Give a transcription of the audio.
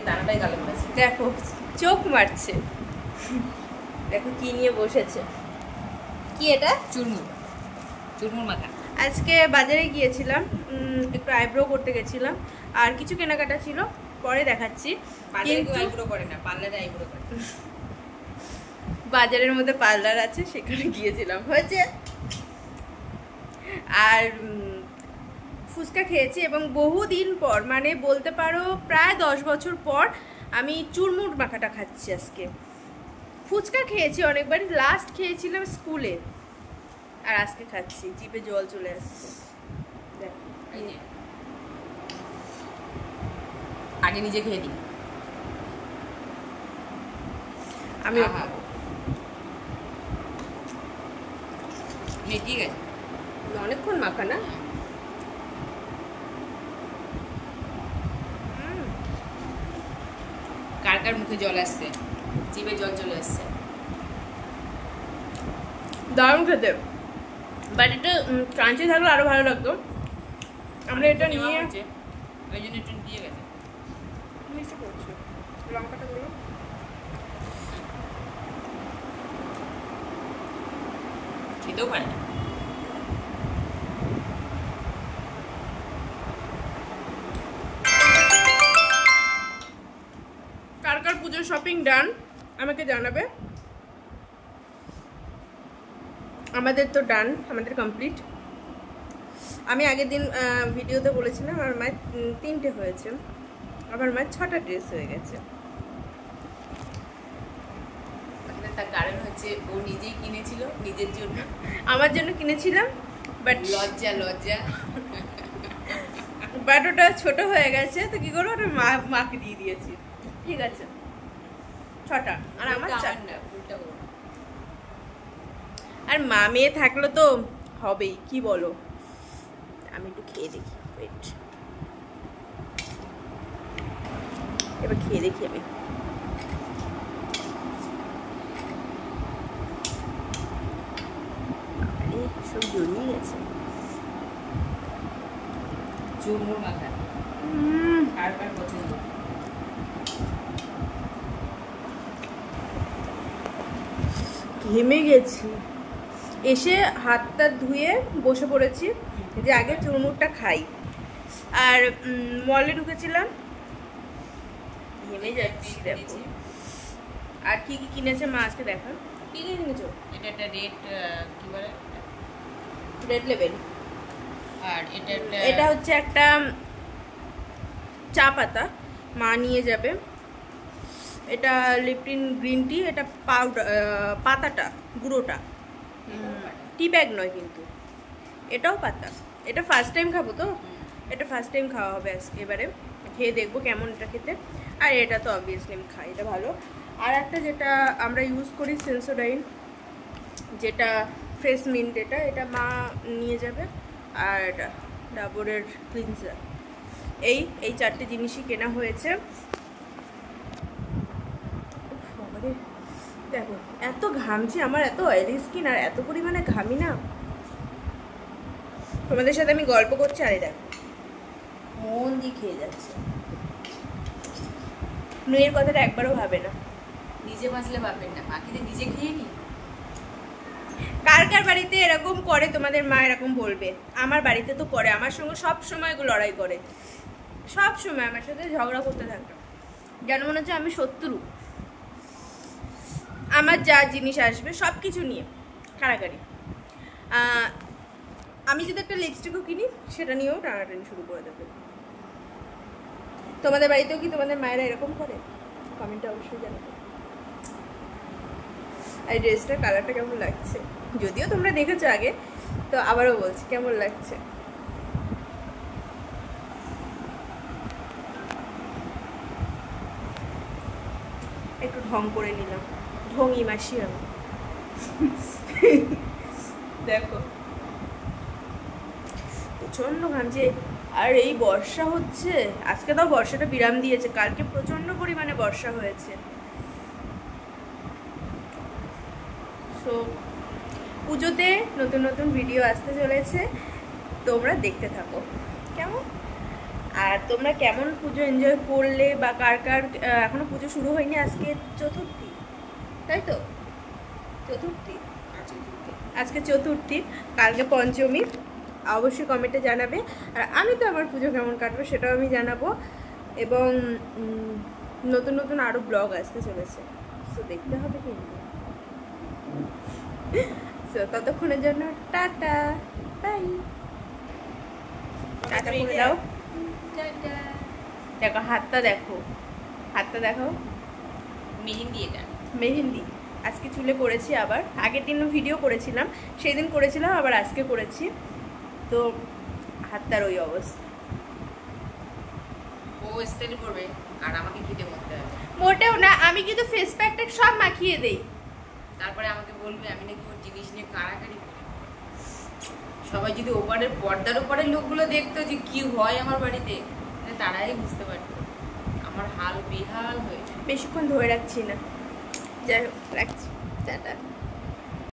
ডানাটাই গালে পড়েছে। দেখো চোখ মারছে, দেখো কি নিয়ে বসেছে। কি এটা? চুরমুর, চুরমুর মাখা। আজকে বাজারে গিয়েছিলাম, একটু আইব্রো করতে গেছিলাম, আর কিছু কেনাকাটা ছিল, পরে দেখাচ্ছি। কিন্তু আইব্রো করে না, পার্লারে আইব্রো করে। বাজারের মধ্যে পার্লার আছে, সেখানে গিয়েছিলাম, হয়েছে। আর ফুচকা খেয়েছি, এবং বহুদিন পর, মানে বলতে পারো প্রায় 10 বছর পর আমি চুরমুর মাখাটা খাচ্ছি আজকে। ফুচকা খেয়েছি অনেকবার, লাস্ট খেয়েছিলাম স্কুলে, আর আজকে খাচ্ছি, জিভে জল চলে আসছে। আগে নিজে খেয়ে দিই আমি। ঠিক আছে, অনেকক্ষণ মাখা না? কার কার মুখে জল আসছে, জিভে জল চলে আসছে। দারুণ খেতে, বাট এটা ক্রাঞ্চি থাকলে আরো ভালো লাগতো। আমরা এটা নিয়ে ওই জন্য একটু দিয়ে গেছে। মিষ্টি করছি, লঙ্কাটা বলো। খেতেও পারে না। কার কার পুজোর শপিং ডান আমাকে জানাবে। আমাদের তো ডান, আমাদের কমপ্লিট। আমি আগের দিন ভিডিওতে বলেছিলাম আমার মায়ের 3টে হয়েছে, আমার মায়ের 6টা ড্রেস হয়ে গেছে। তার কারণ হচ্ছে ও নিজেই কিনেছিল নিজের জন্য, আমার জন্য কিনেছিলাম, বাট লজ্জা লজ্জা, বাট ওটা ছোট হয়ে গেছে, তো কি করবো, ওটা মাকে দিয়ে দিয়েছি। ঠিক আছে, 6টা, আর আমার 4টা। আর মা মেয়ে থাকলে তো হবেই, কি বলো। আমি একটু খেয়ে দেখি, ওয়েট, এবার খেয়ে দেখি আমি। আরে সব জড়িয়ে গেছে। চুরমুর মাখা কার কার পছন্দ? ঘেমে গেছি, এসে হাতটা ধুয়ে বসে পড়েছি যে আগে চুরমুরটা খাই। আর মলে ঢুকেছিলাম, ঘেমে যাচ্ছি। দেখো আর কি কি কিনেছে মা আজকে, দেখা কি কি কিনেছো। এটা একটা রেড, কি বলে, রেড লেবেল। আর এটা হচ্ছে একটা চা পাতা, মা নিয়ে যাবে। এটা লিপটিন গ্রিন টি, এটা পাউডার, পাতাটা গুঁড়োটা, টি ব্যাগ নয় কিন্তু, এটাও পাতা। এটা ফার্স্ট টাইম খাবো তো, এটা ফার্স্ট টাইম খাওয়া হবে আজকে, এবারে খেয়ে দেখবো কেমন এটা খেতে। আর এটা তো অবভিয়াসলি আমি খাই, এটা ভালো। আর একটা যেটা আমরা ইউজ করি সেন্সোডাইন, যেটা ফ্রেশ মিন্ট, এটা মা নিয়ে যাবে। আর এটা ডাবরের ক্লিনজার। এই 4টে জিনিসই কেনা হয়েছে। দেখো এত ঘামছি, আমার এত অয়েলি স্কিন, আর এত পরিমাণে ঘামি না। তোমাদের সাথে আমি গল্প করছি, আর দেখো মন দিয়ে খেয়ে যাচ্ছে। মেয়ের কথাটা একবারও ভাবে না। নিজে বাঁচলে পাবেন না, বাকিদের নিজে খেয়ে নি। কার কার বাড়িতে এরকম করে তোমাদের মা, এরকম বলবে। আমার বাড়িতে তো করে, আমার সঙ্গে সব সময় লড়াই করে, সব সময় আমার সাথে ঝগড়া করতে থাকে, যেন মনে হচ্ছে আমি শত্রু। আমার যা জিনিস আসবে সব কিছু নিয়ে কাড়াকাড়ি। আমি যদি একটা লিপস্টিকও কিনি, সেটা নিয়েও টানাটানি শুরু করে দেবে। তোমাদের বাড়িতেও কি তোমাদের মায়েরা এরকম করে? কমেন্টে অবশ্যই জানাবে। আর ড্রেসটার কালারটা কেমন লাগছে, যদিও তোমরা দেখেছো আগে, তো আবারও বলছি কেমন লাগছে। একটু ঢং করে নিলাম, ঢঙি মাসি আমি। দেখো প্রচন্ড ঘামছে, আর এই বর্ষা হচ্ছে। আজকে তাও বর্ষাটা বিরাম দিয়েছে, কালকে প্রচন্ড পরিমাণে বর্ষা হয়েছে। সো পুজোতে নতুন নতুন ভিডিও আসতে চলেছে, তোমরা দেখতে থাকো কেমন। আর তোমরা কেমন পুজো এনজয় করলে, বা কার কার এখনো পুজো শুরু হয়নি, আজকে চতুর্থী, তাই তো? চতুর্থী, আজকে চতুর্থী, কালকে পঞ্চমী। অবশ্যই কমেন্টে জানাবে। আর আমি তো আমার পুজো কেমন কাটবো সেটাও আমি জানাবো। এবং নতুন নতুন আরও ব্লগ আসতে চলেছে, সো দেখতে হবে কিন্তু। সো ততক্ষণের জন্য টাটা, বাই। টাটা করে দাও। দেখো হাতটা, দেখো হাতটা, দেখো মেহেন্দি, এটা মেহেন্দি আজকে চুলে করেছি। আবার আগের দিনও ভিডিও করেছিলাম, সেই দিন করেছিলাম, আবার আজকে করেছি। তো হাতটার ওই অবস্থা। ও স্টাইল করবে আর আমাকে খেতে করতে হবে। মোটেও না, আমি কিন্তু ফেস প্যাকটা সব মাখিয়ে দেই। তারপরে আমাকে বলবে আমি নাকি ওর জিনিস নিয়ে কাড়াকাড়ি করি। সবাই যদি ওপারের পর্দার ওপারের লোকগুলো দেখতো যে কি হয় আমার বাড়িতে, তারাই বুঝতে পারতো আমার হাল বেহাল হয়ে যায়। বেশিক্ষণ ধরে রাখছি না, যাই হোক রাখছি, টাটা।